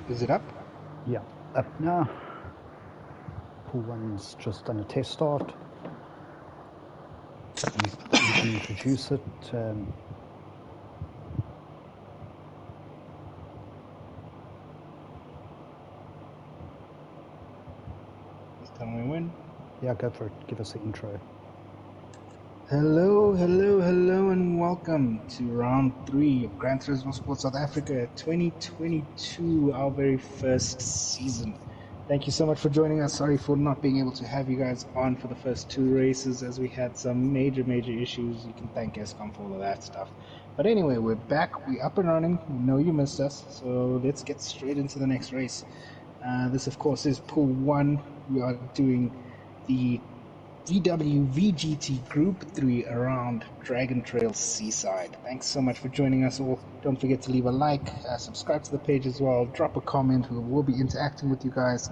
Is it up? Yeah, up now. Pool 1's just done a test start. You can introduce it. Just tell me when. Yeah, go for it. Give us the intro. Hello, and welcome to round 3 of Gran Turismo Sport South Africa 2022, our very first season. Thank you so much for joining us. Sorry for not being able to have you guys on for the first 2 races as we had some major issues. You can thank ESCOM for all of that stuff. But anyway, we're back, we're up and running. We know you missed us, so let's get straight into the next race. This, of course, is Pool 1. We are doing the VW VGT Group 3 around Dragon Trail Seaside. Thanks so much for joining us all. Don't forget to leave a like, subscribe to the page as well, drop a comment. We'll be interacting with you guys.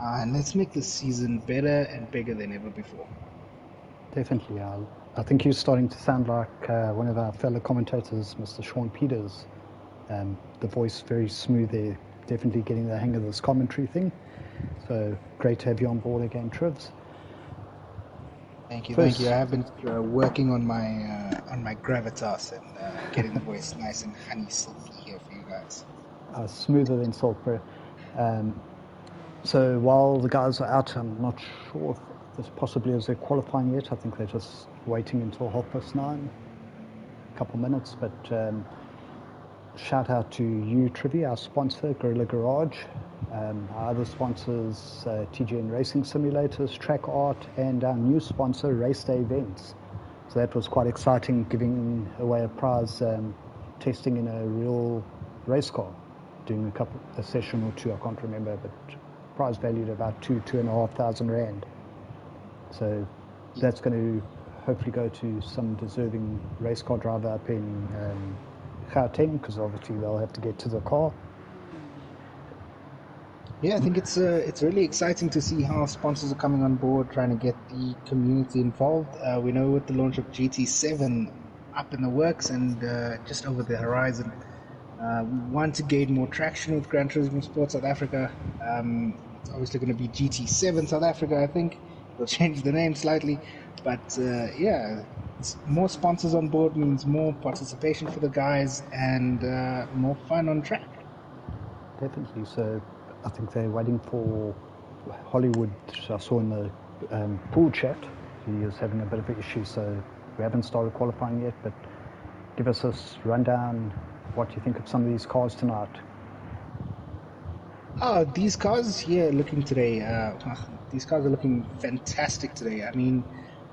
And let's make this season better and bigger than ever before. Definitely. I think you're starting to sound like one of our fellow commentators, Mr. Sean Peters. The voice very smooth there. Definitely getting the hang of this commentary thing. So great to have you on board again, Trivs. Thank you. I have been working on my gravitas and getting the voice nice and honey silky here for you guys. Smoother than Saltbury. So while the guys are out, I'm not sure if this possibly is their qualifying yet. I think they're just waiting until 9:30, a couple minutes. But shout out to you, Trivy, our sponsor, Gorilla Garage. Our other sponsors, TGN Racing Simulators, Track Art, and our new sponsor, Race Day Events. So that was quite exciting, giving away a prize, testing in a real race car, doing a session or two, I can't remember, but prize valued about 2,500 rand. So that's going to hopefully go to some deserving race car driver up in Gauteng, because obviously they'll have to get to the car. Yeah, I think it's really exciting to see how sponsors are coming on board, trying to get the community involved. We know with the launch of GT7 up in the works and just over the horizon, we want to gain more traction with Gran Turismo Sport South Africa. It's obviously going to be GT7 South Africa, I think. They'll change the name slightly. But yeah, more sponsors on board means more participation for the guys and more fun on track. Definitely. So I think they're waiting for Hollywood. I saw in the pool chat he is having a bit of an issue, so we haven't started qualifying yet. But give us this rundown. What do you think of some of these cars tonight? Oh, these cars here looking today. These cars are looking fantastic today. I mean,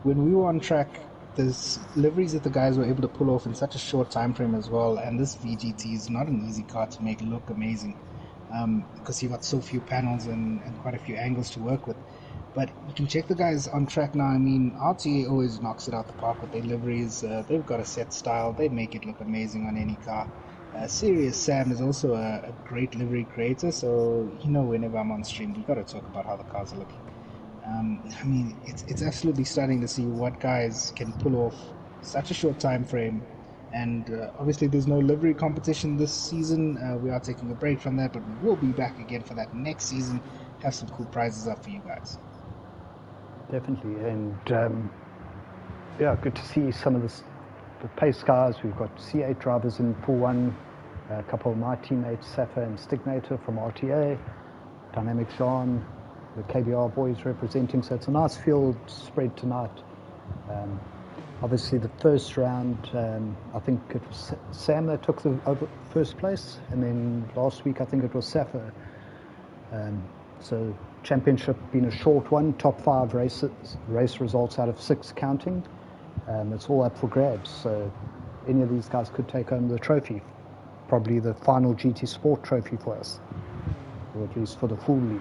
when we were on track, there's liveries that the guys were able to pull off in such a short time frame as well. And this VGT is not an easy car to make look amazing. Because you've got so few panels and quite a few angles to work with. But you can check the guys on track now. I mean, RTA always knocks it out the park with their liveries. They've got a set style. They make it look amazing on any car. Serious Sam is also a great livery creator, so whenever I'm on stream, we've got to talk about how the cars are looking. I mean, it's absolutely starting to see what guys can pull off such a short time frame. And obviously there's no livery competition this season. We are taking a break from that, but we will be back again for that next season. Have some cool prizes up for you guys. Definitely. And yeah, good to see some of the pace guys. We've got C8 drivers in Pool 1, a couple of my teammates, Safa and Stignator from RTA, Dynamic Jean, the KBR boys representing. So it's a nice field spread tonight. Obviously, the first round, I think it was Sam that took the first place, and then last week I think it was Safa. So championship being a short one, top 5 race results out of 6 counting. It's all up for grabs. So any of these guys could take home the trophy, probably the final GT Sport trophy for us, or at least for the full league.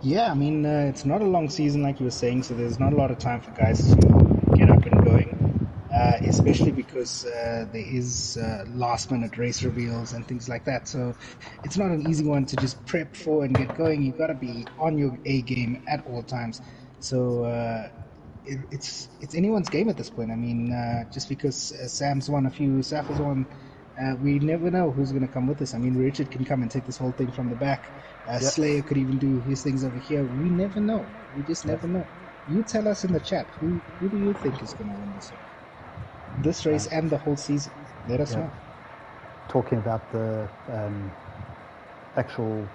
Yeah, I mean, it's not a long season like you were saying, so there's not a lot of time for guys to get up and going, especially because there is last-minute race reveals and things like that. So it's not an easy one to just prep for and get going. You've got to be on your A game at all times. So it's anyone's game at this point. I mean, just because Sam's won a few, Safa's won We never know who's going to come with us. I mean, Richard can come and take this whole thing from the back. Yep. Slayer could even do his things over here. We never know. We just never know. You tell us in the chat, who do you think is going to win this race and the whole season? Let us know. Talking about the actual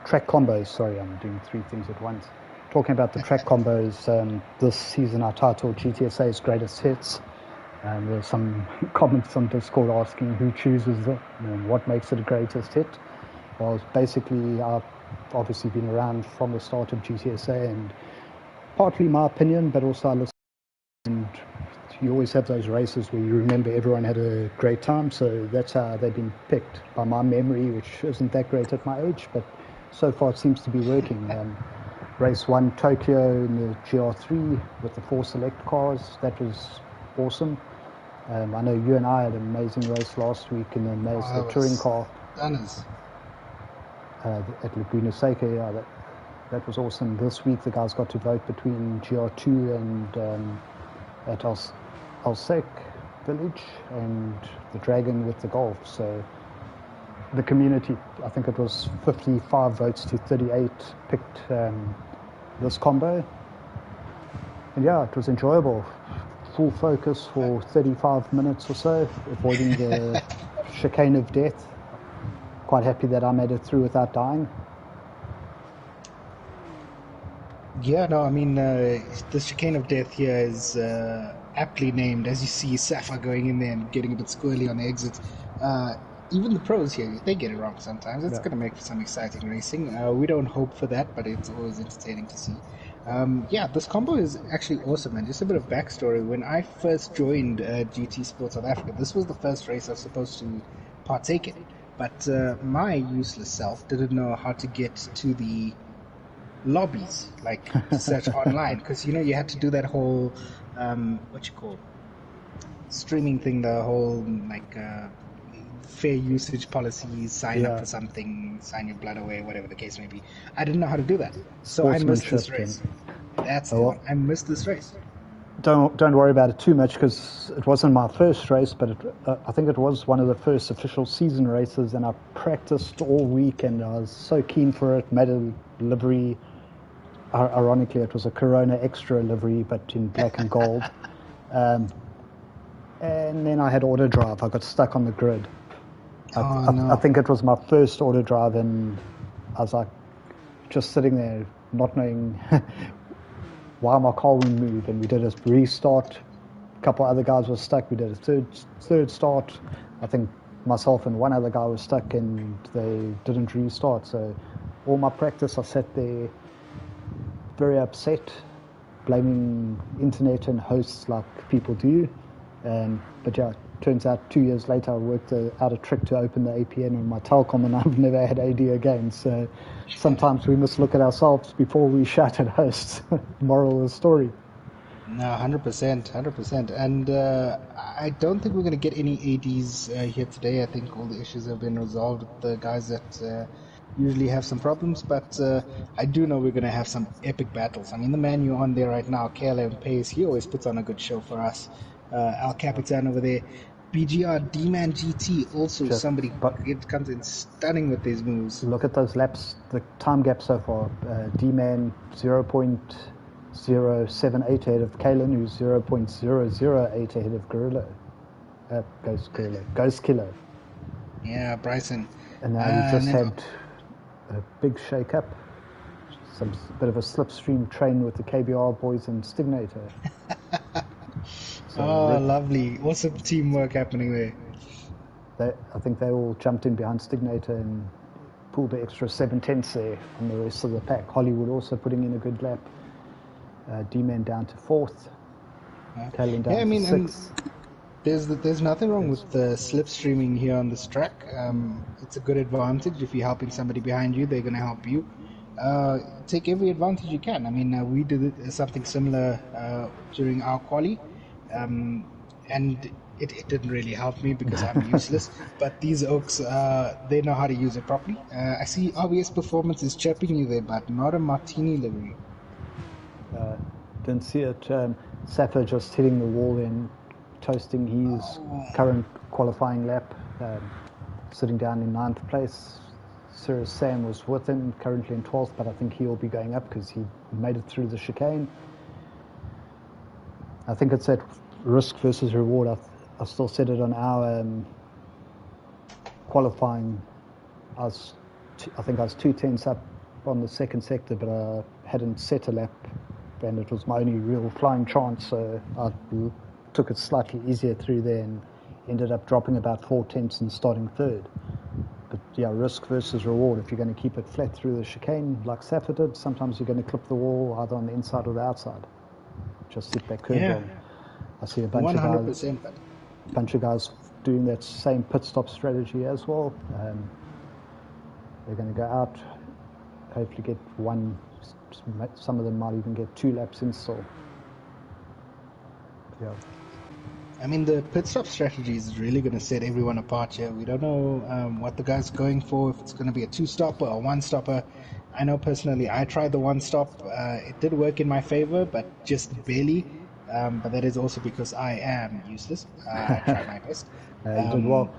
track combos. Sorry, I'm doing three things at once. Talking about the track combos, this season I titled GTSSA's Greatest Hits. And there's some comments on Discord asking who chooses it and what makes it a greatest hit. Well, basically, I've obviously been around from the start of GTSSA, and partly my opinion, but also I listen. And you always have those races where you remember everyone had a great time, so that's how they've been picked by my memory, which isn't that great at my age, but so far it seems to be working. Race 1 Tokyo in the GR3 with the 4 select cars, that was awesome. I know you and I had an amazing race last week in the Mazda touring car at Laguna Seca. Yeah, that was awesome. This week the guys got to vote between GR2 and at Alsec Village and the Dragon with the Golf. So the community, I think it was 55 votes to 38, picked this combo. And yeah, it was enjoyable. Full focus for 35 minutes or so, avoiding the chicane of death. Quite happy that I made it through without dying. Yeah, no, I mean, the chicane of death here is aptly named. As you see Safa going in there and getting a bit squirrely on the exit. Even the pros here, they get it wrong sometimes. It's going to make for some exciting racing. We don't hope for that, but it's always entertaining to see. Yeah, this combo is actually awesome. And just a bit of backstory, when I first joined GT Sport South Africa, this was the first race I was supposed to partake in. But my useless self didn't know how to get to the lobbies, like search online, because you had to do that whole streaming thing, the whole fair usage policies, sign up for something, sign your blood away, whatever the case may be. I didn't know how to do that, so I missed this race. That's the one. I missed this race. Don't worry about it too much, because it wasn't my first race, but I think it was one of the first official season races, and I practiced all week, and I was so keen for it. Made a livery. Ironically, it was a Corona Extra livery, but in black and gold. And then I had auto drive. I got stuck on the grid. I think it was my first auto drive, and I was like just sitting there not knowing why my car wouldn't move. And we did a restart. A couple other guys were stuck. We did a third start. I think myself and one other guy was stuck, and they didn't restart. So all my practice, I sat there very upset, blaming internet and hosts like people do. But yeah, turns out 2 years later I worked out a trick to open the APN on my Telcom, and I've never had AD again. So sometimes we must look at ourselves before we shout at hosts. Moral of the story. No, 100%. And I don't think we're going to get any ADs here today. I think all the issues have been resolved with the guys that usually have some problems, but I do know we're going to have some epic battles. I mean, the man you're on there right now, KLM Pace, he always puts on a good show for us. Al Capitan over there. BGR, D-Man GT, also somebody comes in stunning with these moves. Look at those laps, the time gap so far. D-Man 0.078 ahead of Kalen, who's 0.008 ahead of Gorilla. Ghost Killer. Yeah, Bryson. And now we just had a big shake-up. Some bit of a slipstream train with the KBR boys and Stignator. Lovely. Awesome teamwork happening there. I think they all jumped in behind Stignator and pulled the extra 7/10 there on the rest of the pack. Hollywood also putting in a good lap. D-Man down to 4th. Kalen down to 6th. There's nothing wrong with the slipstreaming here on this track. It's a good advantage. If you're helping somebody behind you, they're going to help you. Take every advantage you can. I mean, we did something similar during our quali, and it didn't really help me because I'm useless. But these oaks, they know how to use it properly. I see RBS Performance is chirping you there, but not a martini livery. Didn't see it. Safa just hitting the wall and toasting his current qualifying lap, sitting down in 9th place. Sirius Sam was with him, currently in 12th, but I think he'll be going up because he made it through the chicane. I think it's that risk versus reward. I still said it on our qualifying. I think I was 2 tenths up on the second sector, but I hadn't set a lap, and it was my only real flying chance, so I took it slightly easier through there and ended up dropping about 4 tenths and starting third. But yeah, risk versus reward. If you're going to keep it flat through the chicane like Safa did, sometimes you're going to clip the wall either on the inside or the outside. Just sit that curve on. I see a bunch 100%. of guys doing that same pit stop strategy as well. They're going to go out, hopefully get one. Some of them might even get 2 laps in still. Yeah. I mean, the pit stop strategy is really going to set everyone apart here. We don't know what the guy's going for, if it's going to be a 2-stopper or 1-stopper. I know personally I tried the 1-stop. It did work in my favor, but just barely. But that is also because I am useless. I tried my best. You did well.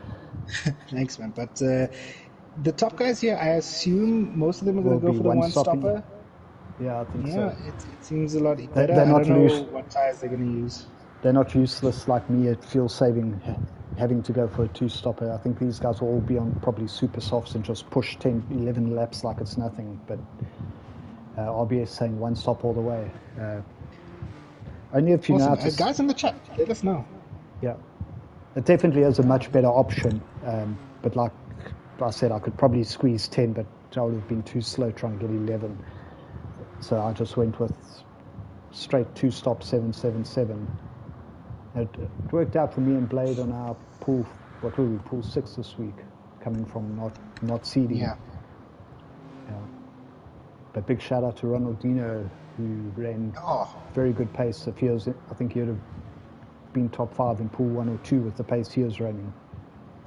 Thanks, man. But the top guys here, I assume most of them are going to go for the 1-stopper. Yeah, I think so. It seems a lot better. I don't know what tires they're going to use. They're not useless like me at fuel saving, having to go for a 2-stopper. I think these guys will all be on probably super softs and just push 10, 11 laps like it's nothing. But RBS saying 1-stop all the way. Only if you awesome. know how to... Guys in the chat, let us know. Yeah. It definitely is a much better option. But like I said, I could probably squeeze 10, but I would have been too slow trying to get 11. So I just went with straight 2-stop 777. It worked out for me and Blade on our pool. What were we? Pool 6 this week, coming from not seeding. Yeah. But big shout out to Ronaldinho, who ran very good pace. If he was, I think he would have been top 5 in pool 1 or 2 with the pace he was running.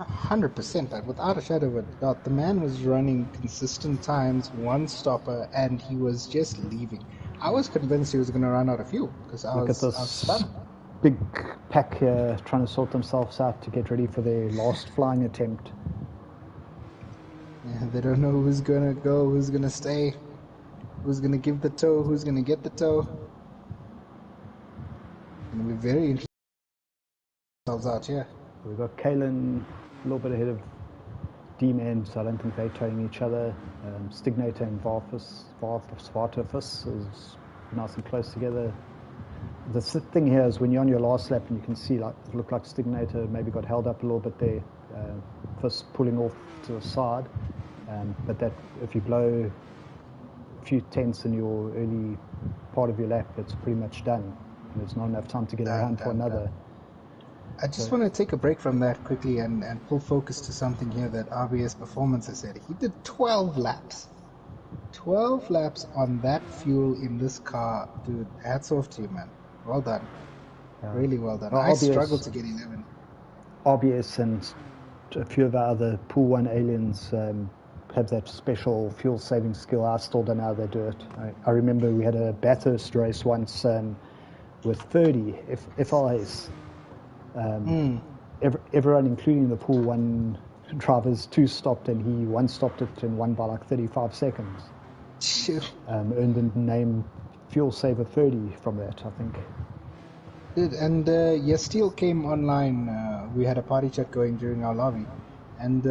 100%, without a shadow of a doubt. The man was running consistent times, 1-stopper, and he was just leaving. I was convinced he was going to run out of fuel because I was stunned. Big pack here trying to sort themselves out to get ready for their last flying attempt. Yeah, they don't know who's going to go, who's going to stay, who's going to give the tow, who's going to get the tow. And we're very interested ourselves out here. We've got Kalen a little bit ahead of D-Man, so I don't think they're towing each other. Stignator and Svartofus is nice and close together. The thing here is when you're on your last lap and you can see it looked like Stignator maybe got held up a little bit there, Fuss pulling off to the side, but that if you blow a few tenths in your early part of your lap, it's pretty much done. There's not enough time to get around for another. I just want to take a break from that quickly and pull focus to something here that RBS Performance has said. He did 12 laps. 12 laps on that fuel in this car. Dude, hats off to you, man. Well done. Yeah. Really well done. I struggled to get 11. RBS and a few of our other Pool 1 aliens have that special fuel saving skill. I still don't know how they do it. I remember we had a Bathurst race once with 30 FLAs. Everyone, including the Pool 1 drivers, 2-stopped, and he 1-stopped it and won by like 35 seconds. Earned the name Fuel Saver 30 from that, I think. Dude, and Steel came online. We had a party chat going during our lobby, and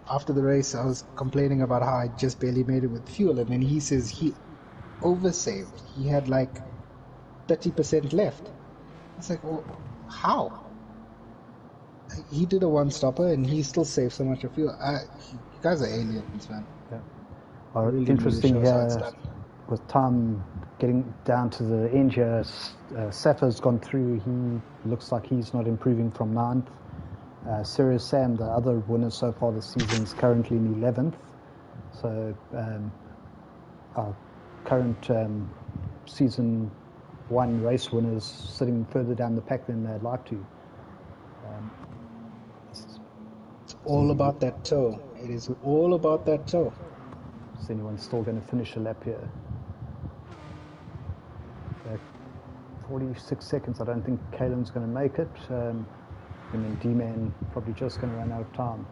after the race, I was complaining about how I just barely made it with fuel, and then he says he oversaved. He had like 30% left. I was like, well, how? He did a 1-stopper and he still saved so much of fuel. You guys are aliens, man. Yeah. Really interesting here with time getting down to the end here. Safa's gone through. He looks like he's not improving from 9th. Sirius Sam, the other winner so far this season, is currently in 11th. So our current season 1 race winners sitting further down the pack than they'd like to. It's all about that toe. It is all about that toe. Is anyone still going to finish a lap here? 46 seconds. I don't think Kalen's going to make it. And then D-Man probably just going to run out of time.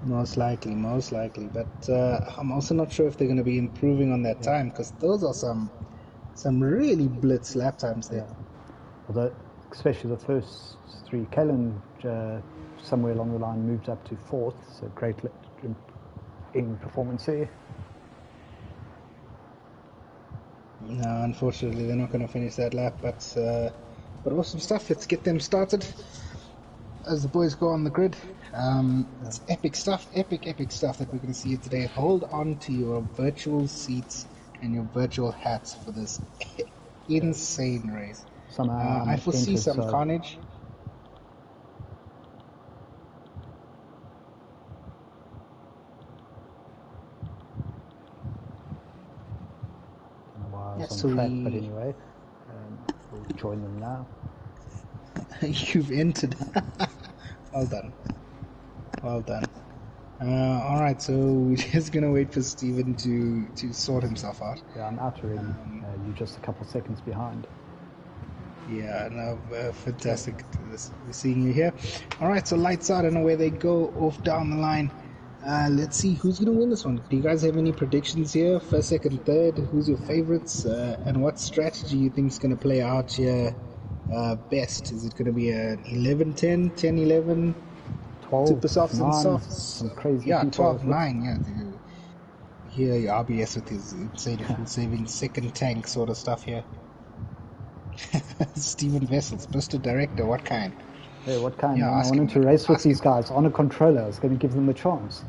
Most likely. But I'm also not sure if they're going to be improving on that time, because those are some really blitz lap times there. Although, especially the first three, Kalen somewhere along the line moved up to fourth, so great in performance there. No, unfortunately, they're not going to finish that lap, but awesome stuff. Let's get them started as the boys go on the grid. It's epic stuff that we're going to see today. Hold on to your virtual seats and your virtual hats for this insane race. I foresee some carnage. But anyway, we'll join them now. You've entered. Well done. All right, so we're just gonna wait for Steven to sort himself out. Yeah, I'm out already. You're just a couple seconds behind. Yeah, no, fantastic. We're seeing you here. All right, so lights out and away they go off down the line. Let's see who's going to win this one. Do you guys have any predictions here? First, second, third? Who's your favorites? And what strategy you think is going to play out here best? Is it going to be an 11-10, 10-11? 12, super softs 9, and softs? Some crazy 12-9, yeah. Here, your RBS with his insane fuel-saving second tank sort of stuff here. Steven Vessels, Mr. Director, what kind? Yeah, what kind? Yeah, I wanted to race with these guys on a controller. I was going to give them a chance.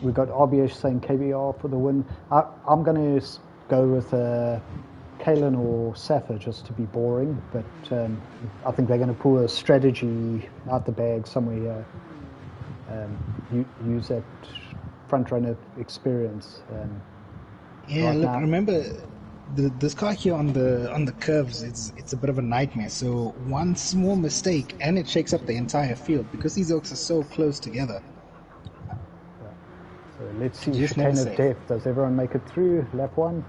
We've got RBS saying KBR for the win. I'm going to go with Kalen or Safa just to be boring, but I think they're going to pull a strategy out the bag somewhere here. Use that front runner experience. Remember this car here on the curves, it's a bit of a nightmare. So one small mistake and it shakes up the entire field because these oaks are so close together. So let's see chicane of death. Does everyone make it through lap one?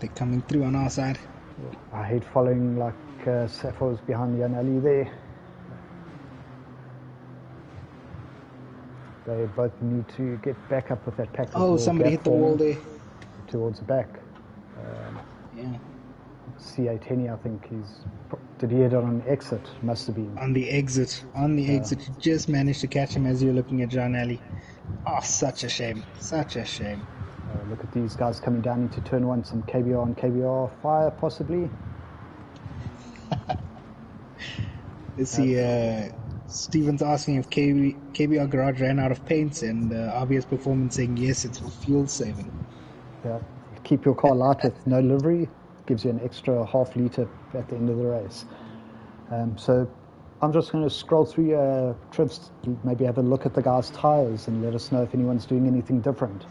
They're coming through on our side. I hate following like Safa was behind the alley there. They both need to get back up with that pack. Somebody hit the wall there. Towards the back. C8 Henny, I think did he hit it on an exit? Must have been. On the exit. You just managed to catch him as you're looking at John Alley. Oh, such a shame. Look at these guys coming down into turn one. Some KBR and KBR fire, possibly. Let's see. Steven's asking if KBR Garage ran out of paint, and RBS Performance saying yes, it's for fuel saving. Yeah, keep your car light with no livery. Gives you an extra half litre at the end of the race. So I'm just going to scroll through trips, maybe have a look at the guys' tyres and let us know if anyone's doing anything different.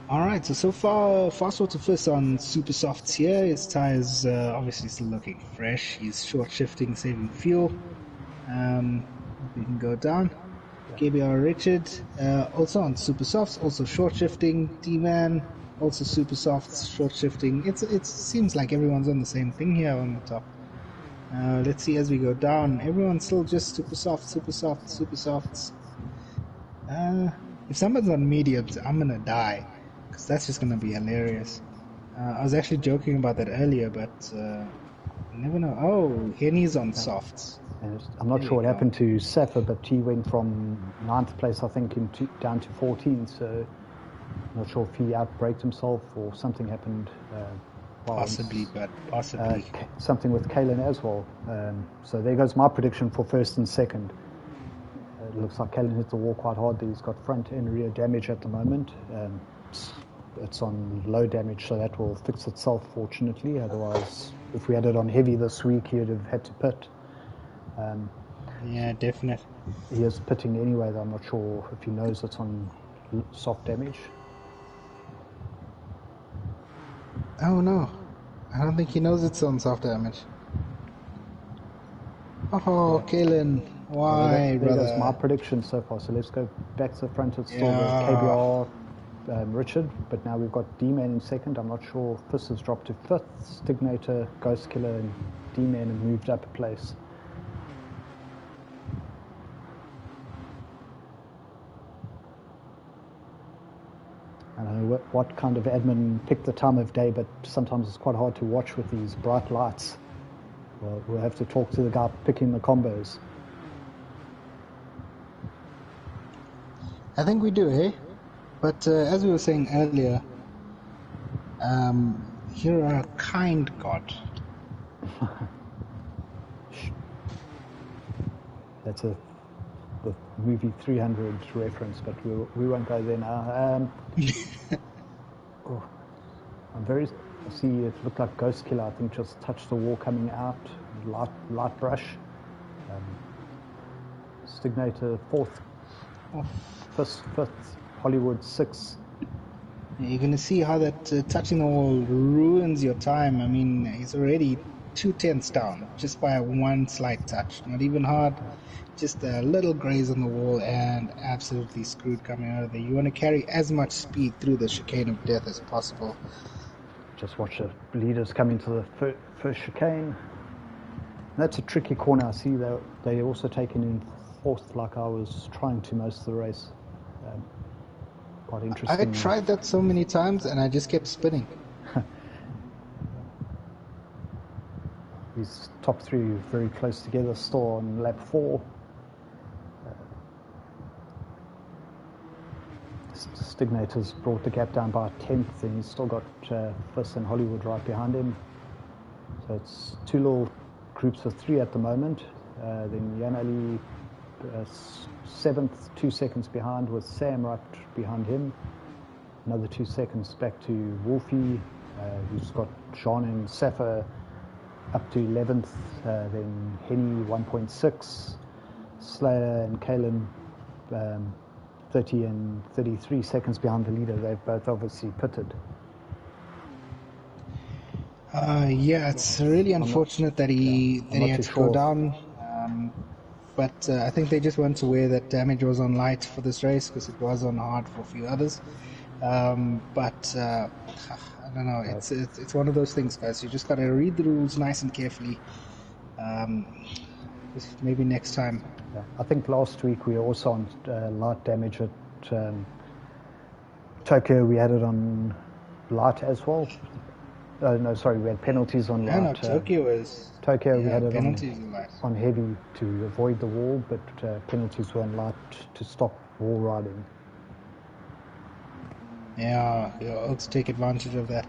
All right, so far sort of first on Super Softs here. His tyres obviously still looking fresh. He's short shifting, saving fuel. We can go down. KBR Richard, also on Super Softs, also short shifting. D-Man, also Super Softs, short shifting. It seems like everyone's on the same thing here on the top. Let's see as we go down. Everyone's still just Super Softs. If someone's on mediums, I'm gonna die, because that's just gonna be hilarious. I was actually joking about that earlier, but you never know. Oh, Henny's on softs. I'm not sure what happened to Safa, but he went from 9th place, I think, down to 14th. So I'm not sure if he outbraked himself or something happened. Possibly. Something with Kalen as well. So there goes my prediction for first and second. It looks like Kalen hit the wall quite hard. He's got front and rear damage at the moment. It's on low damage, so that will fix itself, fortunately. Otherwise, if we had it on heavy this week, he would have had to pit. Yeah, definitely. He is pitting anyway, though I'm not sure if he knows it's on soft damage. Oh no, I don't think he knows it's on soft damage. Oh, Kalen, why, brother? That's my prediction so far. So let's go back to the front. It's still the KBR Richard, but now we've got D-Man in second. I'm not sure. Fist has dropped to fifth. Stignator, Ghost Killer, and D-Man have moved up a place. I don't know what kind of admin picked the time of day, but sometimes it's quite hard to watch with these bright lights. Well, we'll have to talk to the guy picking the combos. I think we do, eh? But as we were saying earlier, you're a kind God. That's the movie 300 reference, but we won't go there now. I see it looked like Ghost Killer, I think, just touched the wall coming out. Light brush. Stignator fourth. Fifth. Hollywood sixth. You're going to see how that touching the wall ruins your time. I mean, he's already 2/10 down just by one slight touch. Not even hard, just a little graze on the wall and absolutely screwed coming out of there. You want to carry as much speed through the chicane of death as possible. Just watch the leaders come into the first chicane. That's a tricky corner. I see they also taken in fourth, like I was trying to most of the race. Quite interesting. I tried that so many times and I just kept spinning. These top three very close together still on lap 4. Stignator's brought the gap down by 10th, and he's still got Fist and Hollywood right behind him. So it's two little groups of 3 at the moment. Then Jan Ali 7th, 2 seconds behind, with Sam right behind him. Another 2 seconds back to Wolfie, who's got Jean and Safa up to 11th. Then Henny 1.6, Slayer and Kalen 30 and 33 seconds behind the leader. They've both obviously pitted. Yeah, it's really unfortunate that he had to go down. But I think they just weren't aware that damage was on light for this race, because it was on hard for a few others. But I don't know. It's one of those things, guys. You just got to read the rules nice and carefully. Just maybe next time. Yeah. I think last week we were also on light damage at Tokyo. We had it on light as well. No, sorry, we had penalties on light. No, Tokyo is... Tokyo, we had it on heavy to avoid the wall, but penalties were on light to stop wall riding. Yeah, let's take advantage of that.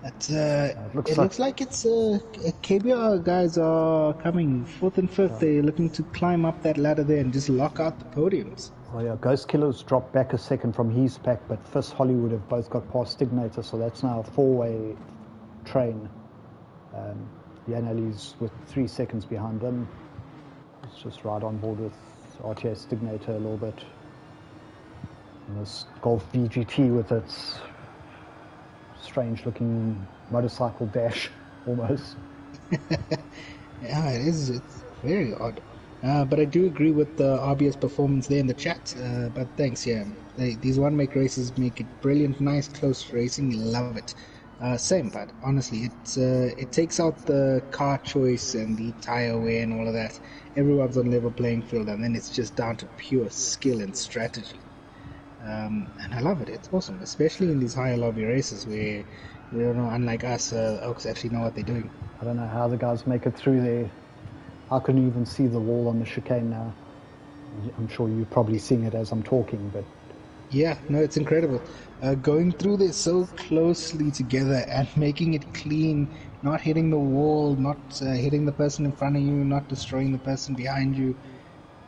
It looks like it's KBR guys are coming 4th and 5th. They're looking to climb up that ladder there and just lock out the podiums. Well, yeah, Ghost Killer's dropped back a second from his pack, but Fist, Hollywood have both got past Stignator, so that's now a 4-way train. Yaneli's with 3 seconds behind them. It's just right on board with RTA Stignator a little bit. And this Golf VGT with its strange looking motorcycle dash almost. Yeah, it is. It's very odd. But I do agree with the RBS performance there in the chat. But thanks, yeah. These one-make races make it brilliant, nice, close racing. Love it. Same, but honestly, it takes out the car choice and the tire wear and all of that. Everyone's on level playing field, and then it's just down to pure skill and strategy. And I love it. It's awesome, especially in these higher lobby races where, unlike us, Oaks actually know what they're doing. I don't know how the guys make it through there. I couldn't even see the wall on the chicane now. I'm sure you're probably seeing it as I'm talking, but... Yeah, no, it's incredible. Going through this so closely together and making it clean, not hitting the wall, not hitting the person in front of you, not destroying the person behind you.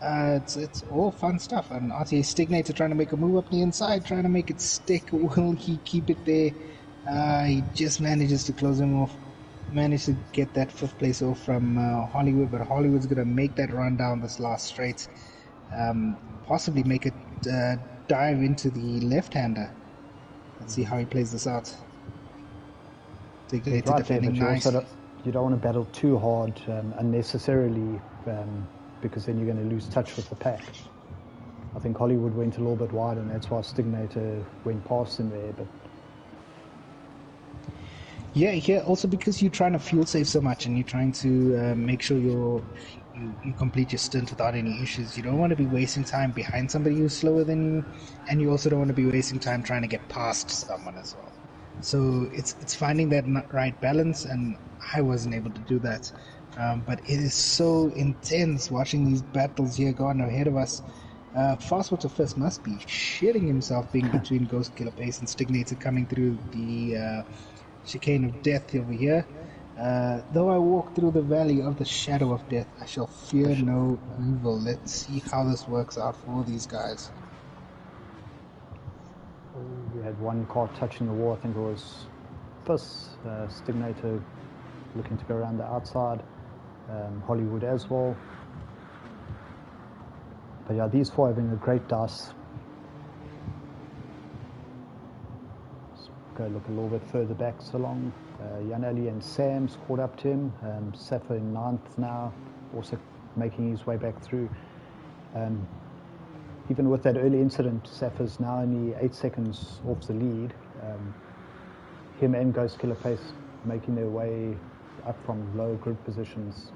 It's all fun stuff. And RTA Stignator trying to make a move up the inside, trying to make it stick. Will he keep it there? He just manages to close him off. Managed to get that 5th place off from Hollywood, but Hollywood's going to make that run down this last straight. Possibly make it dive into the left-hander. Let's see how he plays this out. Stignator defending nice. You don't want to battle too hard unnecessarily, because then you're going to lose touch with the pack. I think Hollywood went a little bit wide, and that's why Stignator went past him there. But yeah. Also because you're trying to fuel save so much, and you're trying to make sure you complete your stint without any issues. You don't want to be wasting time behind somebody who's slower than you, and you also don't want to be wasting time trying to get past someone as well. So it's finding that right balance, and I wasn't able to do that. But it is so intense watching these battles here go on ahead of us. Fastwater First must be shitting himself being between Ghost Killer Pace and Stignator coming through the chicane of death over here. Though I walk through the valley of the shadow of death, I shall fear no evil. Let's see how this works out for these guys. we had one car touching the wall. I think it was Fizz, Stignator looking to go around the outside, Hollywood as well. But yeah, these four having a great dice. Let's go look a little bit further back so long. Jan Ali and Sam's caught up to him. Safa in 9th now, also making his way back through. Even with that early incident, Safa's now only 8 seconds off the lead. Him and Ghost Killer Pace making their way up from low grid positions.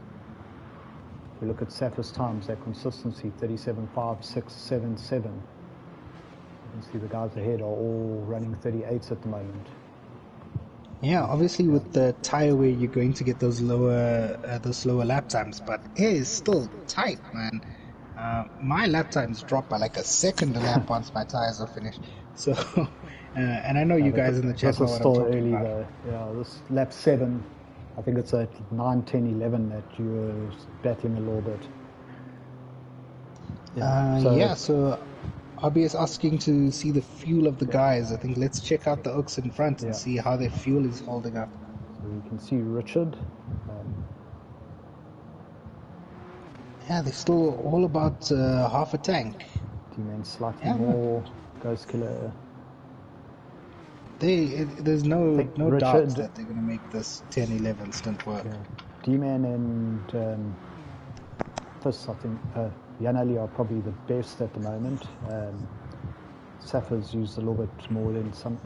If we look at Safa's times, that consistency, 37.5, 6, 7, 7. You can see the guys ahead are all running 38s at the moment. Yeah, obviously with the tire wear, you're going to get those lower lap times, but it is still tight, man. My lap times drop by like a second a lap once my tires are finished. So, and I know you guys in the chat know what I'm talking about. Though. Yeah, this lap 7, I think it's at 9, 10, 11 that you were battling a little bit. So RB is asking to see the fuel of the guys. I think let's check out the Oaks in front and see how their fuel is holding up. So you can see Richard. Yeah, they're still all about half a tank. D-Man slightly more. Ghost Killer. There's no doubt that they're going to make this 10-11 stint work. Yeah. D-Man and Fizz, I think, Jan Ali are probably the best at the moment. Safa's used a little bit more than some.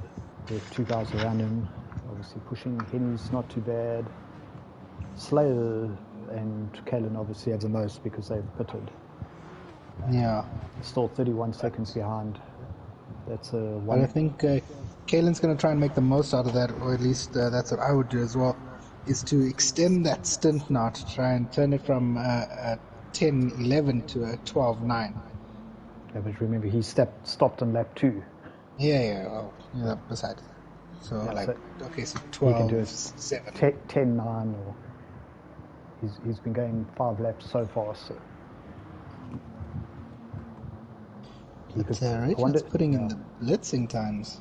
The two guys around him, obviously pushing. Henny's not too bad. Slayer and Kalen obviously have the most because they've pitted. Yeah. Still 31 seconds behind. That's a one. But I think Kalen's going to try and make the most out of that, or at least that's what I would do as well, is to extend that stint now to try and turn it from 10-11 to a 12-9. Yeah, but remember, he stopped on lap 2. Yeah, besides that. So, so 12-7. 10-9, or he's been going 5 laps so far, so... Richard's putting in the blitzing times.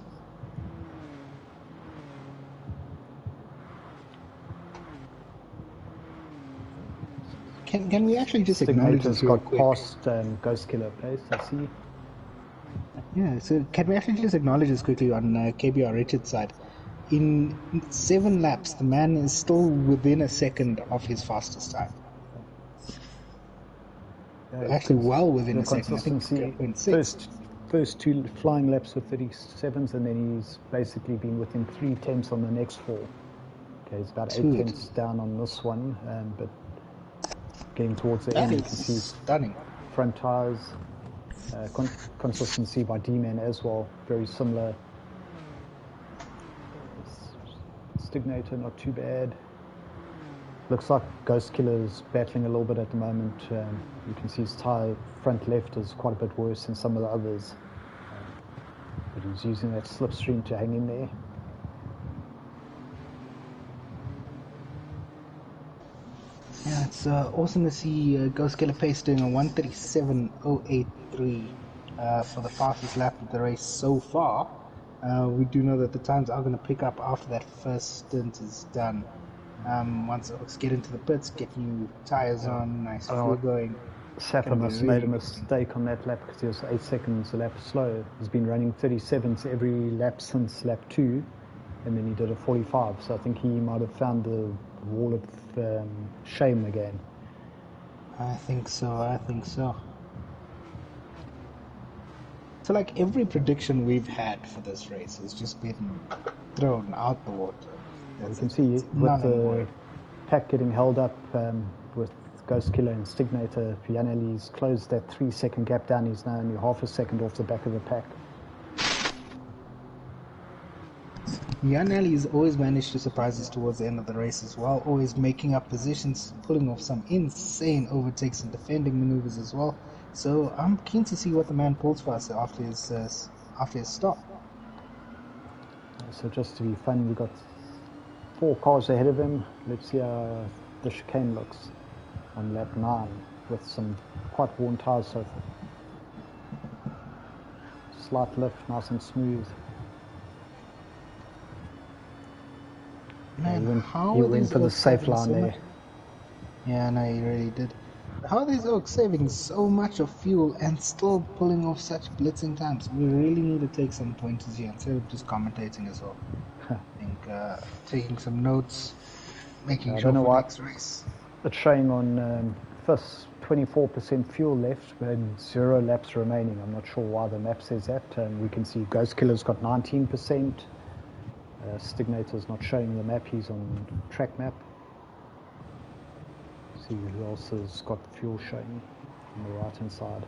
Can we actually just acknowledge this real quick? Past Ghost Killer Pace, I see. Yeah, so can we actually just acknowledge this quickly on KBR Richard's side? In 7 laps, the man is still within a second of his fastest time. Actually, well within a second. I think 0.6. First 2 flying laps with 37s, and then he's basically been within 3 tenths on the next 4. Okay, he's about 8 tenths down on this one, but getting towards the end, you can see stunning front tires, consistency by D-Man as well, very similar. Stignator, not too bad. Looks like Ghost Killer is battling a little bit at the moment. You can see his tyre front left is quite a bit worse than some of the others. But he's using that slipstream to hang in there. Yeah, it's awesome to see Ghost Killer Pace doing a 1:37.083 for the fastest lap of the race so far. We do know that the times are going to pick up after that first stint is done. Once Oaks get into the pits, get new tyres on, nice fuel going. Safa must have made a mistake on that lap because he was 8 seconds a lap slow. He's been running 37s every lap since lap 2, and then he did a 45. So I think he might have found the wall of shame again. I think so. So like every prediction we've had for this race has just been thrown out the water. We can see with None the anymore. pack getting held up with Ghost Killer and Stignator, Janelli's closed that 3-second gap down. He's now only half a second off the back of the pack. Janelli's always managed to surprise us towards the end of the race as well, always making up positions, pulling off some insane overtakes and defending maneuvers as well. So I'm keen to see what the man pulls for us after his stop. So just to be fun, we've got 4 cars ahead of him. Let's see how the chicane looks on lap 9 with some quite worn tyres so far. Slight lift, nice and smooth. Man, he went for the safe line there. Yeah, no, he really did. How are these Oaks saving so much of fuel and still pulling off such blitzing times? We really need to take some pointers here instead of just commentating as well. I think taking some notes, making sure for next race. It's showing on first 24% fuel left and 0 laps remaining. I'm not sure why the map says that. We can see Ghost Killer's got 19%. Stignator's not showing the map, he's on track map. See who else has got fuel showing on the right hand side.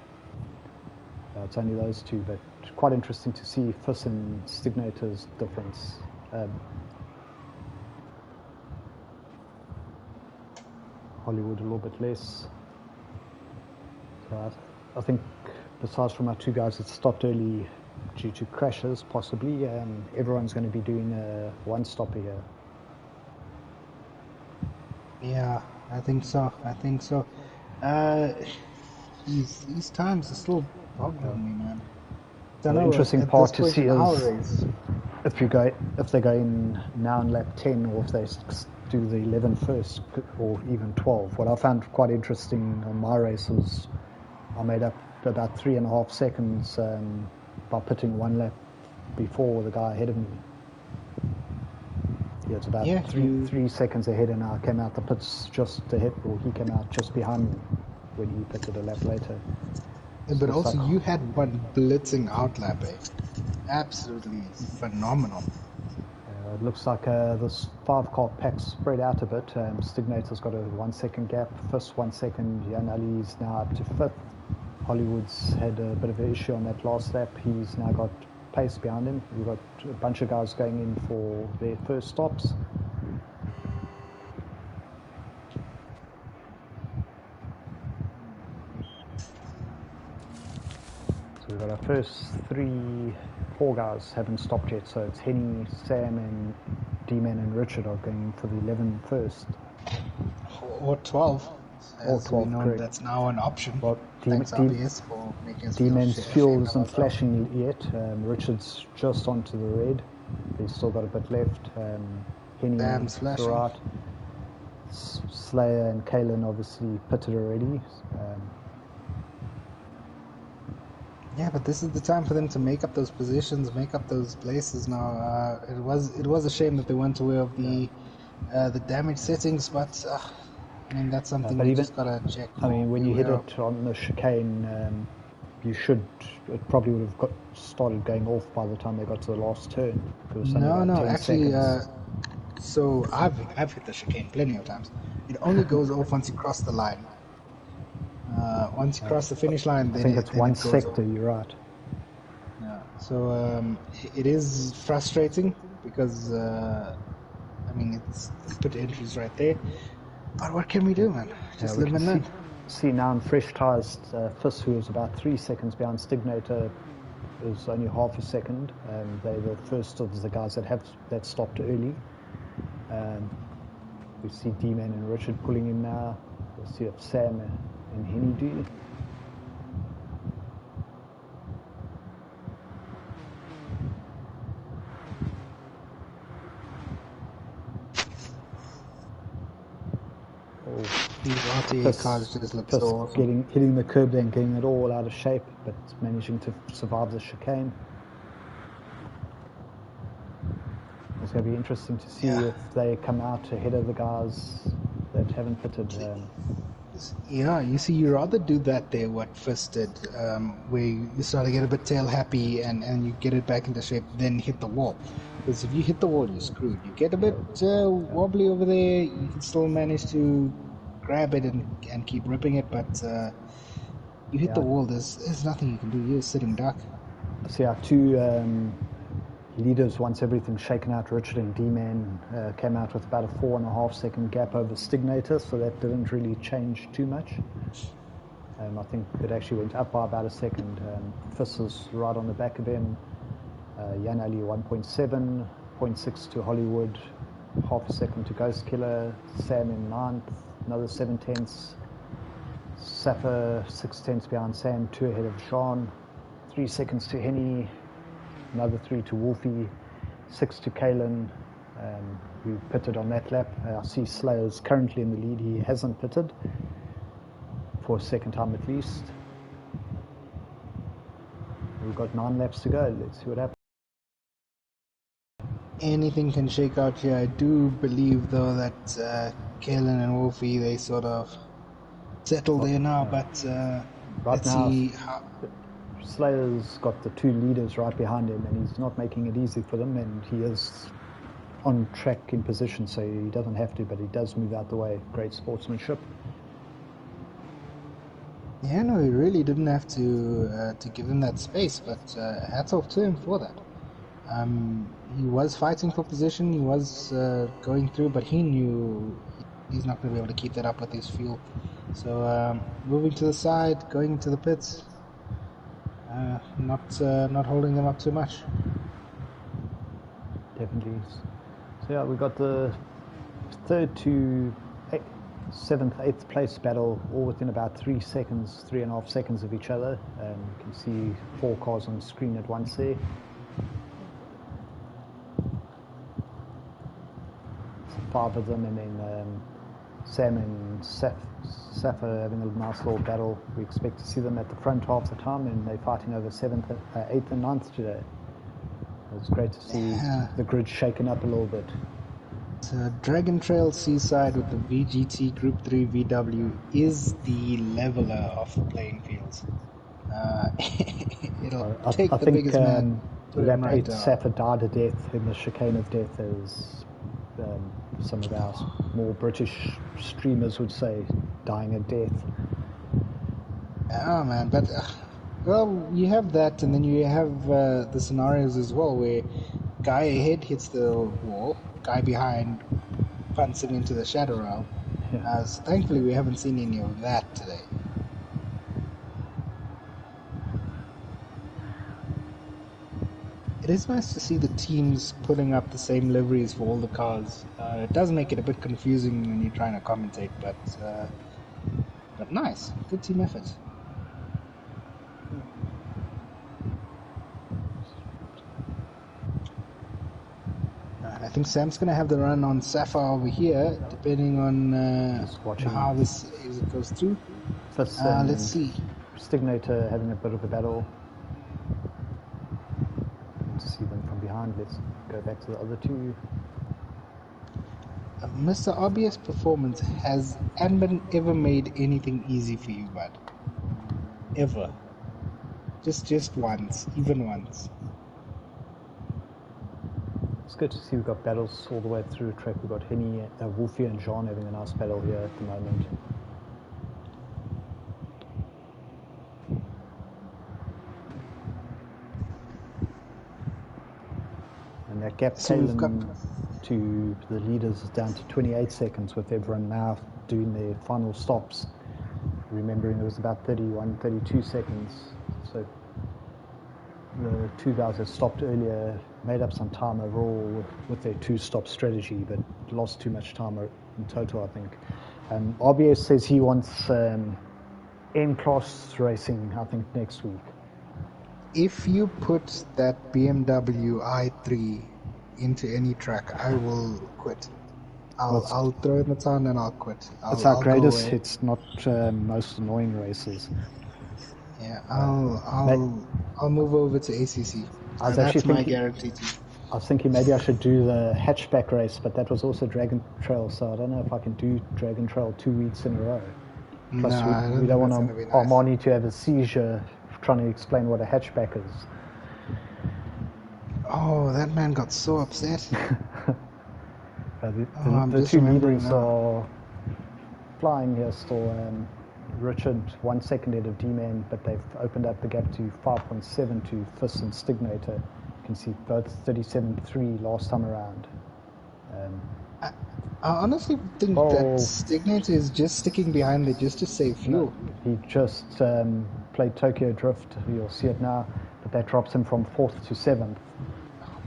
It's only those two, but quite interesting to see Fuss and Stignator's difference. Hollywood a little bit less. So I think besides from our 2 guys that stopped early due to crashes possibly, everyone's going to be doing a 1-stopper here. Yeah, I think so. These times are still boggling me, man. The interesting part to see is if they go in now in lap 10 or if they do the 11 first or even 12. What I found quite interesting on my race was I made up about 3.5 seconds by pitting 1 lap before the guy ahead of me. Yeah, it's about 3 seconds ahead, and I came out the pits just ahead, or he came out just behind me when he pitted a lap later. But so also, you had one blitzing out lap, absolutely phenomenal. It looks like this 5-car pack spread out a bit. Stignator's got a 1-second gap, first 1 second. Janelli's now up to 5th. Hollywood's had a bit of an issue on that last lap. He's now got pace behind him. We've got a bunch of guys going in for their first stops. So we've got our first 4 guys haven't stopped yet. So it's Henny, Sam, and D-Man and Richard are going for the 11 first. Or 12. Or 12, we know correct. That's now an option. Well, Thanks RBS for making us D-Man's fuel isn't flashing yet. Richard's just onto the red. He's still got a bit left. Henny Dam's to flashing. the right. Slayer and Kalen obviously pitted already. Yeah, but this is the time for them to make up those positions, make up those places now. It was a shame that they weren't aware of the damage settings, but I mean, that's something you just gotta check. I mean, when you hit it on the chicane, it probably would have started going off by the time they got to the last turn. No, actually, so I've hit the chicane plenty of times. It only goes off once you cross the line. Once you cross the finish line, then I think it's 1 sector. Off. You're right. Yeah. So it is frustrating because I mean it's put entries right there. But what can we do, man? Just live and learn. See now in fresh tyres, Fuss, who was about 3 seconds behind Stignator, is only half a second. They're the first of the guys that stopped early. We see D-Man and Richard pulling in now. We'll see if Sam and Henny do. These RTA cars just look so awesome. Hitting the curb then, getting it all out of shape, but managing to survive the chicane. It's going to be interesting to see if they come out ahead of the guys that haven't pitted. Yeah, you see, you rather do that there, what Fist did, where you start to get a bit tail happy and you get it back into shape, then hit the wall. Because if you hit the wall, you're screwed. You get a bit wobbly over there, you can still manage to grab it and keep ripping it, but you hit the wall, there's nothing you can do. You're sitting duck. So our two leaders, once everything's shaken out, Richard and D-Man, came out with about a 4.5 second gap over Stignator, so that didn't really change too much. I think it actually went up by about a second. Fist is right on the back of him. Jan Ali 1.7, 0.6 to Hollywood, half a second to Ghost Killer. Sam in 9th, another 7 tenths. Safa 6 tenths behind Sam, 2 ahead of Sean. 3 seconds to Henny, another 3 to Wolfie, 6 to Kalen, who pitted on that lap. I see Slayer's currently in the lead. He hasn't pitted for a second time at least. We've got 9 laps to go. Let's see what happens. Anything can shake out here. I do believe, though, that Kalen and Wolfie, they sort of settled there now, but let's see how... Slayer's got the 2 leaders right behind him, and he's not making it easy for them, and he is on track in position, so he doesn't have to, but he does move out the way. Great sportsmanship. Yeah, no, he really didn't have to give him that space, but hats off to him for that. He was fighting for position, he was going through, but he knew he's not going to be able to keep that up with his fuel. So moving to the side, going into the pits, not holding them up too much. Definitely. So yeah, we got the 3rd to 7th, 8th place battle, all within about 3 seconds, 3.5 seconds of each other. You can see 4 cars on the screen at once there. So 5 of them, and then Sam and Safa having a nice little battle. We expect to see them at the front half the time, and they're fighting over 7th, 8th and 9th today. It's great to see the grid shaken up a little bit. Dragon Trail Seaside with the VGT Group 3 VW is the leveler of the playing fields. It'll take the biggest man. Lap 8, Safa died a death in the chicane of death, as some of our more British streamers would say, dying a death. Oh man, but well, you have that, and then you have the scenarios as well where guy ahead hits the wall, guy behind punts him into the shadow realm. So thankfully we haven't seen any of that today. It is nice to see the teams putting up the same liveries for all the cars. It does make it a bit confusing when you're trying to commentate, but nice, good team effort. I think Sam's going to have the run on Sapphire over here, depending on how this goes through. Let's see. Stignator having a bit of a battle. Let's see them from behind. Let's go back to the other 2. Mr. RBS Performance has ever made anything easy for you, bud. Ever. Just once, even once. It's good to see we've got battles all the way through the track. We've got Henny, Wolfie and Jean having a nice battle here at the moment. And that gap to the leaders is down to 28 seconds, with everyone now doing their final stops. Remembering there was about 31, 32 seconds. So the 2 guys that stopped earlier made up some time overall with their 2-stop strategy, but lost too much time in total, I think. RBS says he wants M-Class racing, I think, next week. If you put that BMW i3 into any track, I will quit. I'll throw in the towel and I'll quit. It's our greatest hits, not most annoying races. Yeah, I'll move over to ACC. That's my guarantee to you. I was thinking maybe I should do the hatchback race, but that was also Dragon Trail, so I don't know if I can do Dragon Trail 2 weeks in a row. No, Plus, I don't we think don't that's want going to be nice. Armani to have a seizure trying to explain what a hatchback is. Oh, that man got so upset. I'm The just two remembering leaders now. are flying here still. Richard 1 second ahead of D-Man, but they've opened up the gap to 5.7 to Fiss and Stignator. You can see both 37.3 last time around. I honestly think that Stignator is just sticking behind it just to save fuel. He just played Tokyo Drift, you'll see it now, but that drops him from 4th to 7th.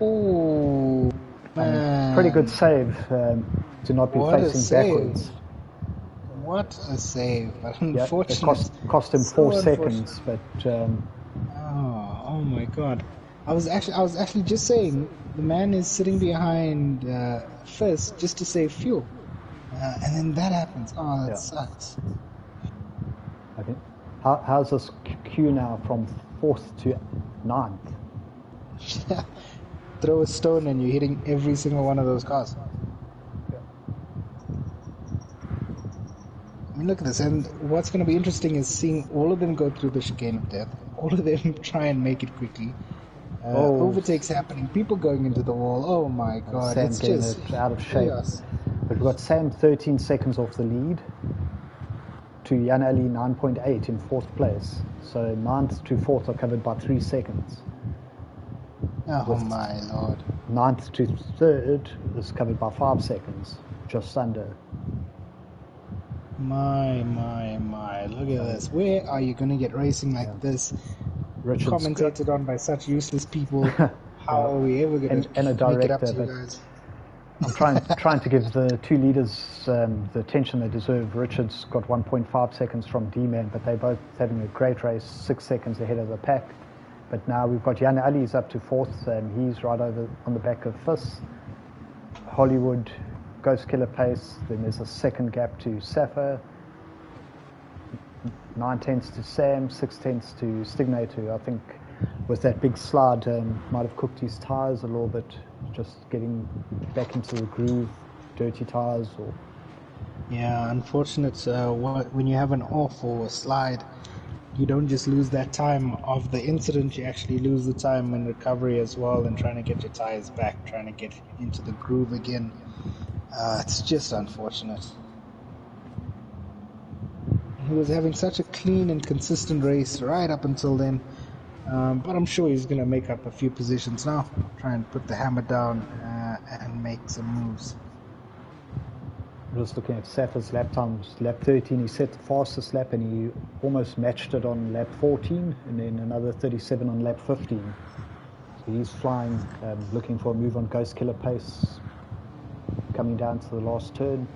Oh, man. Pretty good save to not be facing backwards. What a save. But Yeah, it unfortunate. cost him 4 seconds, but... oh my god. I was actually just saying, the man is sitting behind Fist just to save fuel. And then that happens. Oh, that sucks. I think, how's this queue now from 4th to 9th? Throw a stone and you're hitting every single one of those cars. I mean, look at this. And what's going to be interesting is seeing all of them go through the chicane of death. All of them try and make it quickly. Overtakes happening. People going into the wall. Oh my god. Sam it's getting just it out of shape. chaos. But we've got Sam 13 seconds off the lead to Jan Ali 9.8 in 4th place. So 9th to 4th are covered by 3 seconds. Oh my lord. 9th to 3rd is covered by 5 seconds, just under. My. Look at this. Where are you going to get racing like this? Commentated on by such useless people. How are we ever going to make it up to you guys? I'm trying to give the two leaders the attention they deserve. Richard's got 1.5 seconds from D-Man, but they're both having a great race, 6 seconds ahead of the pack. But now we've got Jan Ali's up to 4th, and he's right over on the back of Fiss. Hollywood, Ghost Killer pace. Then there's a second gap to Sappho. 9 tenths to Sam, 6 tenths to Stignator. I think with that big slide, might have cooked his tyres a little bit, just getting back into the groove, dirty tyres. Or yeah, unfortunate. When you have an off or a slide, you don't just lose that time of the incident, you actually lose the time in recovery as well, and trying to get your tyres back, trying to get into the groove again. It's just unfortunate. He was having such a clean and consistent race right up until then, but I'm sure he's going to make up a few positions now, try and put the hammer down and make some moves. Just looking at Sappho's lap times, lap 13 he set the fastest lap and he almost matched it on lap 14, and then another 37 on lap 15. So he's flying, looking for a move on Ghost Killer pace, coming down to the last turn.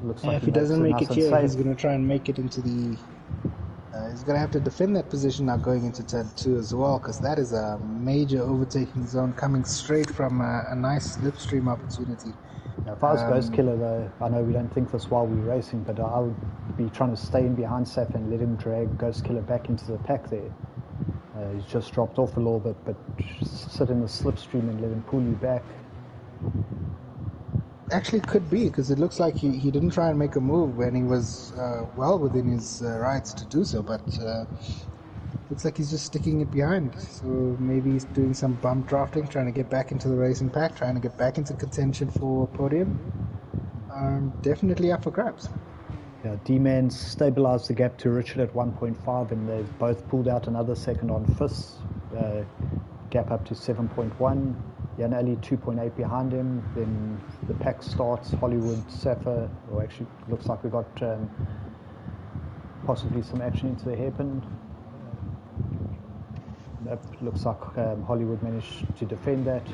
Looks like if he doesn't make it here, safe. he's going to try and make it into the... he's going to have to defend that position now going into turn 2 as well, because that is a major overtaking zone coming straight from a nice slipstream opportunity. Now, if I was Ghost Killer, though, I know we don't think this while we're racing, but I would be trying to stay in behind Sap and let him drag Ghost Killer back into the pack there. He's just dropped off a little bit, but sit in the slipstream and let him pull you back. Actually, could be, because it looks like he didn't try and make a move when he was well within his rights to do so, but looks like he's just sticking it behind. So maybe he's doing some bump drafting, trying to get back into the racing pack, trying to get back into contention for a podium. Definitely up for grabs. Yeah, D-Man's stabilised the gap to Richard at 1.5, and they've both pulled out another second on Fiss. Gap up to 7.1. Jan Ali 2.8 behind him. Then the pack starts. Hollywood, Sappho. Or actually, looks like we got possibly some action into the hairpin. That looks like Hollywood managed to defend that.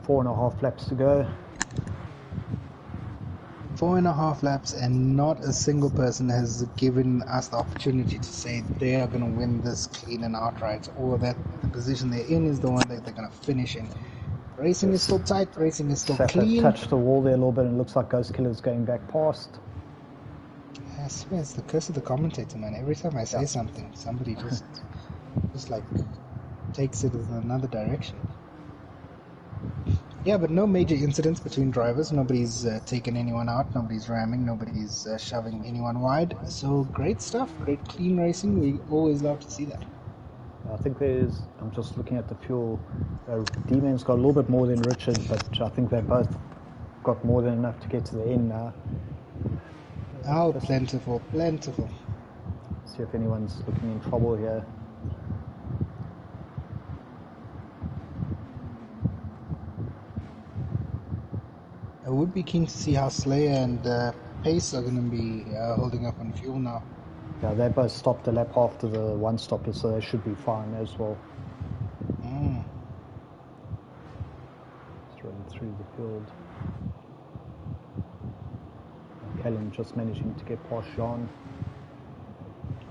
4.5 laps to go. 4.5 laps, and not a single person has given us the opportunity to say they are going to win this clean and outright, or that the position they're in is the one that they're going to finish in. Racing is still tight, racing is still clean. Touched the wall there a little bit, and it looks like Ghost Killer's going back past. I swear, it's the curse of the commentator, man. Every time I say something, somebody just like takes it in another direction. Yeah, but no major incidents between drivers. Nobody's taken anyone out. Nobody's ramming. Nobody's shoving anyone wide. So great stuff. Great clean racing. We always love to see that. I think I'm just looking at the fuel. D-Man's got a little bit more than Richard, but I think they both got more than enough to get to the end now. Oh, plentiful, plentiful. See if anyone's looking in trouble here. I would be keen to see how Slayer and Pace are going to be holding up on fuel now. Yeah, they both stopped a lap after the one stopper, so they should be fine as well. Just running through the field. Callum just managing to get past Jean.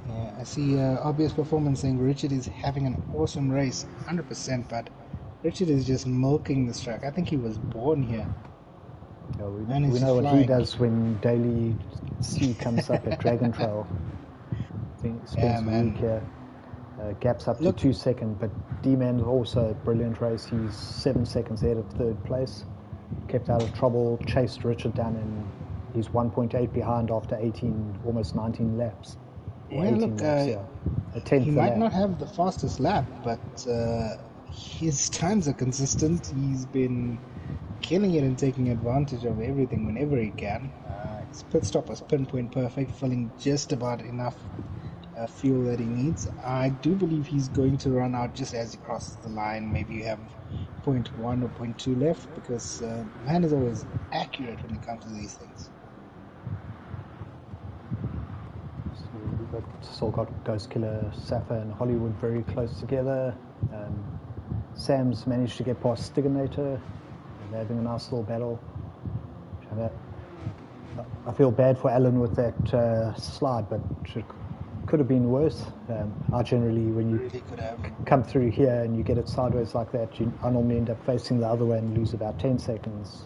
Yeah, I see obvious performance saying Richard is having an awesome race, 100%, but Richard is just milking this track. I think he was born here. Yeah, we know what he does when Daily C comes up at Dragon Trail. He spends a week here. Gaps up to 2 seconds, but D-Man also a brilliant race. He's 7 seconds ahead of third place. Kept out of trouble, chased Richard down, and he's 1.8 behind after 18, almost 19 laps. Yeah, look, he might not have the fastest lap, but his times are consistent. He's been killing it and taking advantage of everything whenever he can. His pit stop was pinpoint perfect, filling just about enough fuel that he needs. I do believe he's going to run out just as he crosses the line. Maybe you have 0.1 or 0.2 left, because man is always accurate when it comes to these things. We've still got Ghost Killer, Safa and Hollywood very close together. Sam's managed to get past Stiganator. They're having a nice little battle. I feel bad for Alan with that slide, but it could have been worse. I generally, when you come through here and you get it sideways like that, I normally end up facing the other way and lose about 10 seconds.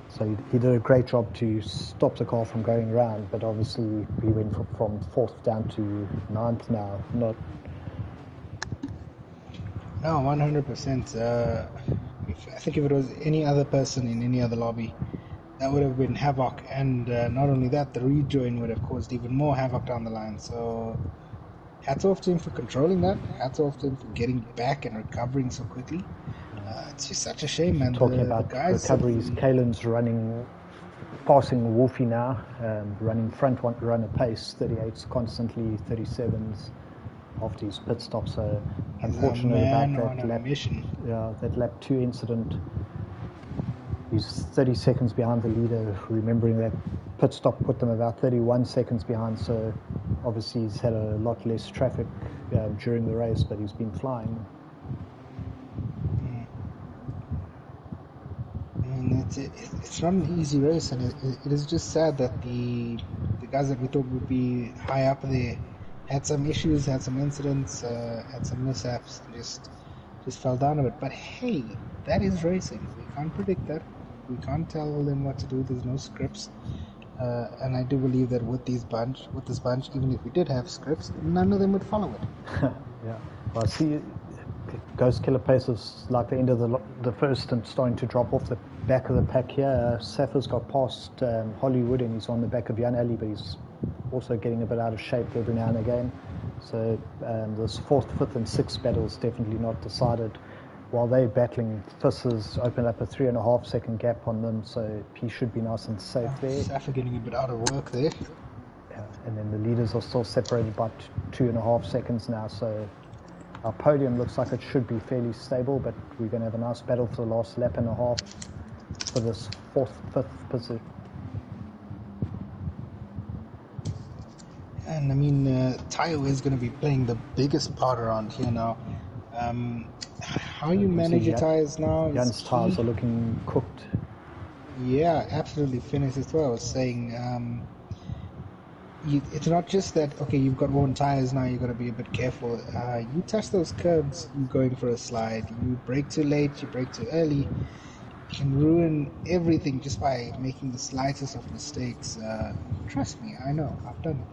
So he did a great job to stop the car from going around, but obviously he went from 4th down to 9th now. No, 100%. I think if it was any other person in any other lobby, that would have been havoc, and not only that, the rejoin would have caused even more havoc down the line. So hats off to him for controlling that. Hats off to him for getting back and recovering so quickly. It's just such a shame, man. Talking about recoveries, Kalen's passing Wolfie now, running front runner pace, 38s constantly, 37s after his pit stop. So unfortunately about that lap, that lap 2 incident, he's 30 seconds behind the leader. Remembering that pit stop put them about 31 seconds behind, so obviously he's had a lot less traffic during the race, but he's been flying. It's not an easy race, and it is just sad that the guys that we thought would be high up there had some issues, had some incidents, had some mishaps, and just fell down a bit. But hey, that is racing. We can't predict that. We can't tell them what to do. There's no scripts, and I do believe that with this bunch, even if we did have scripts, none of them would follow it. Yeah, well, see, Ghost Killer pace is like the end of the first and starting to drop off the back of the pack here. Safa's got past Hollywood and he's on the back of Jan Ali, but he's also getting a bit out of shape every now and again. So this 4th, 5th and 6th battle is definitely not decided. While they're battling, Fiss has opened up a 3.5 second gap on them, so he should be nice and safe there. Safa getting a bit out of work there. Yeah, and then the leaders are still separated by 2.5 seconds now, so our podium looks like it should be fairly stable, but we're going to have a nice battle for the last lap and a half for this 4th, 5th position. And I mean, Tayo is going to be playing the biggest part around here now. How you manage your tires now? Jan's tires are looking cooked. Yeah, absolutely finished. That's what I was saying. It's not just that, okay, you've got worn tires now, you've got to be a bit careful. You touch those curbs, you're going for a slide. You brake too late, you brake too early. You can ruin everything just by making the slightest of mistakes. Trust me, I know, I've done it.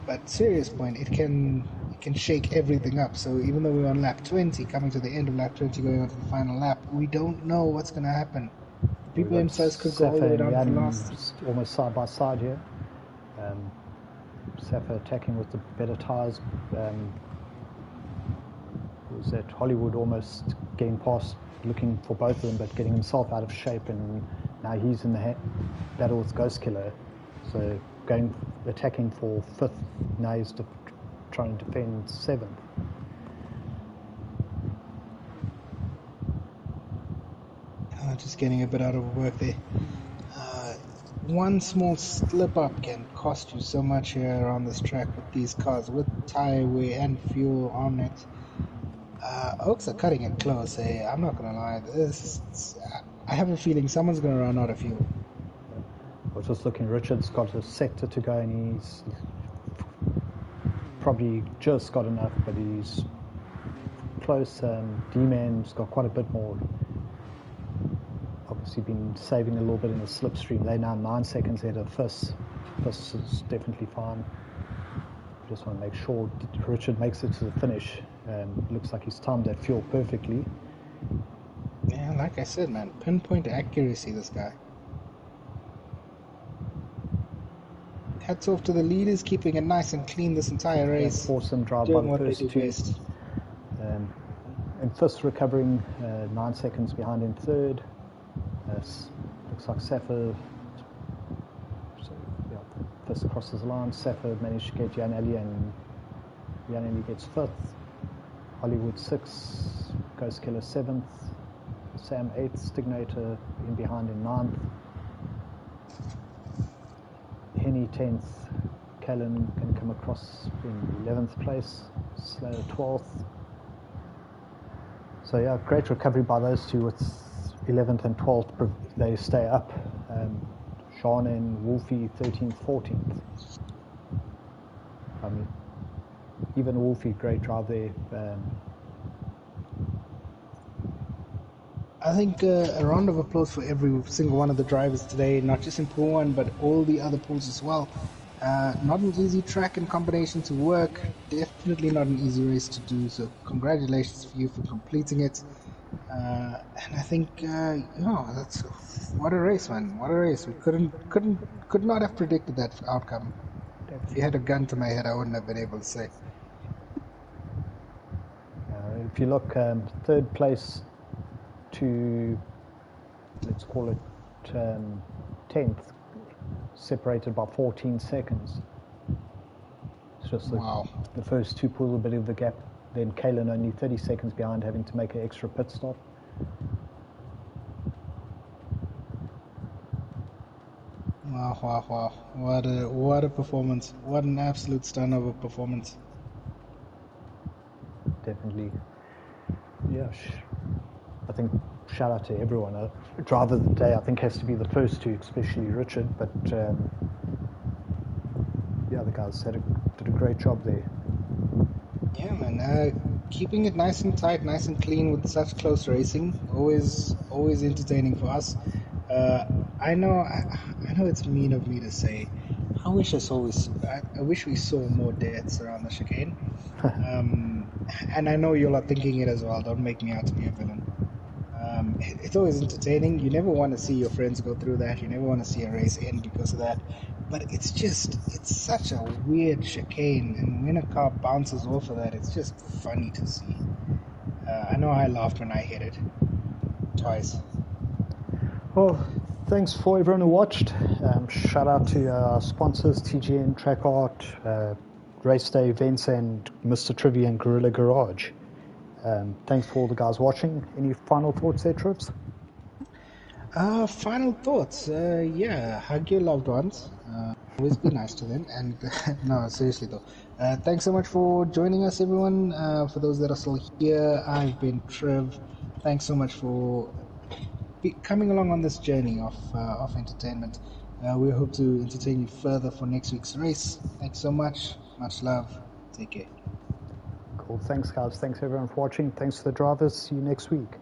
But serious point, it can can shake everything up. So even though we're on lap 20, coming to the end of lap 20, going on to the final lap, we don't know what's going to happen. The people in first could go all the way down to the last. Almost side by side here. Safa attacking with the better tyres. Was that Hollywood almost getting past, looking for both of them, but getting himself out of shape, and now he's in the battle with Ghost Killer. So attacking for 5th, now he's trying to defend 7th. Just getting a bit out of work there. One small slip up can cost you so much here on this track with these cars, with tire wear and fuel on it. Oaks are cutting it close. I'm not gonna lie. I have a feeling someone's gonna run out of fuel. I was just looking. Richard's got a sector to go, and he's probably just got enough, but he's close. D-Man's got quite a bit more. Obviously been saving a little bit in the slipstream. They're now 9 seconds ahead of Fis. Fis is definitely fine. Just want to make sure Richard makes it to the finish. Looks like he's timed that fuel perfectly. Yeah, like I said, man, pinpoint accuracy, this guy. Hats off to the leaders, keeping it nice and clean this entire race. Awesome drive by the first two. And Fis recovering 9 seconds behind in third. Looks like Safa. So, yeah, Fis crosses the line. Safa managed to get Jan Ali, and Jan Ali gets 5th. Hollywood 6th. Ghost Killer 7th. Sam 8th. Stignator in behind in 9th. Henny 10th. Callan can come across in 11th place. Slayer 12th. So yeah, great recovery by those two with 11th and 12th. They stay up. Sean and Wolfie 13th, 14th. I mean, even Wolfie, great drive there. I think a round of applause for every single one of the drivers today, not just in Pool 1, but all the other pools as well. Not an easy track and combination to work. Definitely not an easy race to do. So congratulations for you for completing it. And I think, that's what a race, man! What a race! We could not have predicted that outcome. If you had a gun to my head, I wouldn't have been able to say. If you look, 3rd place to, let's call it 10th, separated by 14 seconds. It's just wow. The first two pull a bit of the gap. Then Kalen only 30 seconds behind, having to make an extra pit stop. Wow. What a performance. What an absolute stunner of a performance. Definitely. Yeah. I think shout out to everyone. Driver of the day, I think, has to be the first two, especially Richard. But yeah, the guys did a great job there. Yeah, man. Keeping it nice and tight, nice and clean with such close racing, always entertaining for us. I know it's mean of me to say. I wish we saw more deaths around the chicane. And I know you'll are thinking it as well. Don't make me out to be a villain. It's always entertaining. You never want to see your friends go through that. You never want to see a race end because of that. But it's such a weird chicane, and when a car bounces off of that, it's just funny to see. I know I laughed when I hit it twice. Well, thanks for everyone who watched. Shout out to our sponsors, TGN, Track Art, Race Day Events, and Mr. Trivia and Gorilla Garage. Thanks for all the guys watching. Any final thoughts there, Trips? Final thoughts. Hug your loved ones. Always be nice to them. And no, seriously though. Thanks so much for joining us, everyone. For those that are still here, I've been Trev. Thanks so much for coming along on this journey of entertainment. We hope to entertain you further for next week's race. Thanks so much. Much love. Take care. Cool. Thanks, guys. Thanks, everyone, for watching. Thanks to the drivers. See you next week.